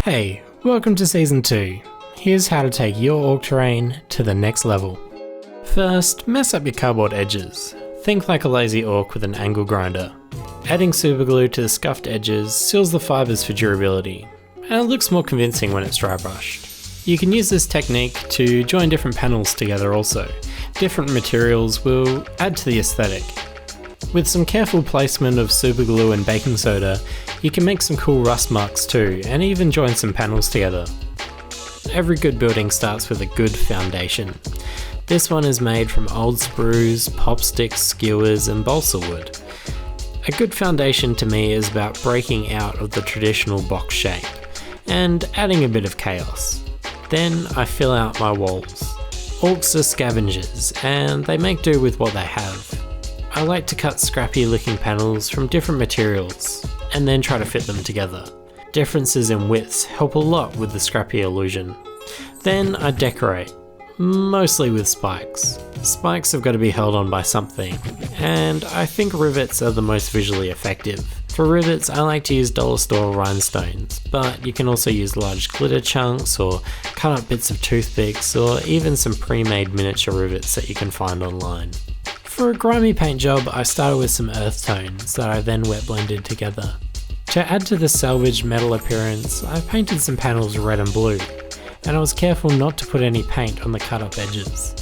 Hey, welcome to Season 2. Here's how to take your orc terrain to the next level. First, mess up your cardboard edges. Think like a lazy orc with an angle grinder. Adding superglue to the scuffed edges seals the fibres for durability, and it looks more convincing when it's dry brushed. You can use this technique to join different panels together also. Different materials will add to the aesthetic. With some careful placement of superglue and baking soda, you can make some cool rust marks too, and even join some panels together. Every good building starts with a good foundation. This one is made from old sprues, pop sticks, skewers and balsa wood. A good foundation to me is about breaking out of the traditional box shape, and adding a bit of chaos. Then I fill out my walls. Orcs are scavengers, and they make do with what they have. I like to cut scrappy looking panels from different materials, and then try to fit them together. Differences in widths help a lot with the scrappy illusion. Then I decorate, mostly with spikes. Spikes have got to be held on by something, and I think rivets are the most visually effective. For rivets, I like to use dollar store rhinestones, but you can also use large glitter chunks or cut up bits of toothpicks or even some pre-made miniature rivets that you can find online. For a grimy paint job, I started with some earth tones that I then wet blended together. To add to the salvaged metal appearance, I painted some panels red and blue, and I was careful not to put any paint on the cut up edges.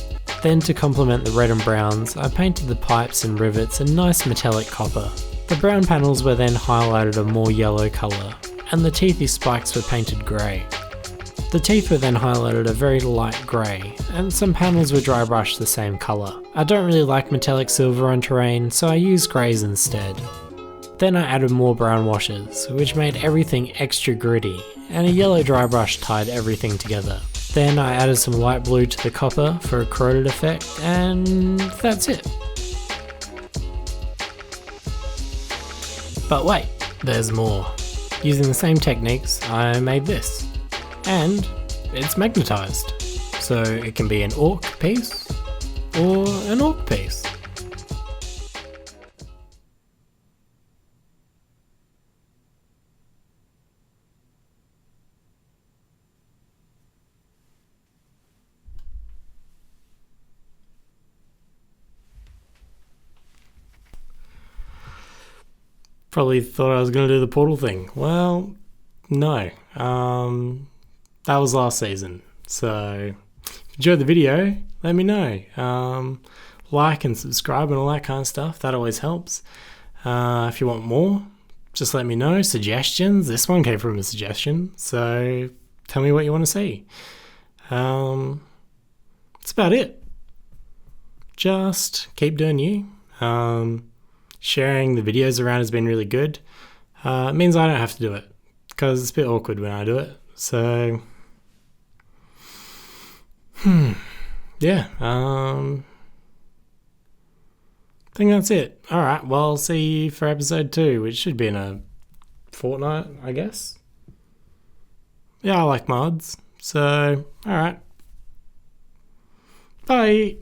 Then to complement the red and browns, I painted the pipes and rivets a nice metallic copper. The brown panels were then highlighted a more yellow colour, and the teethy spikes were painted grey. The teeth were then highlighted a very light grey, and some panels were dry brushed the same colour. I don't really like metallic silver on terrain, so I used greys instead. Then I added more brown washes, which made everything extra gritty, and a yellow dry brush tied everything together. Then I added some light blue to the copper for a corroded effect, and that's it. But wait, there's more. Using the same techniques, I made this. And it's magnetized, so it can be an orc piece or an orc piece. Probably thought I was going to do the portal thing. Well, no. That was last season, so if you enjoyed the video, let me know. Like and subscribe and all that kind of stuff, that always helps. If you want more, just let me know. Suggestions, this one came from a suggestion, so tell me what you want to see. That's about it. Just keep doing you. Sharing the videos around has been really good. It means I don't have to do it, because it's a bit awkward when I do it, so... yeah, I think that's it. Alright, well, I'll see you for episode 2, which should be in a fortnight, I guess. Yeah, I like mods, so, alright. Bye!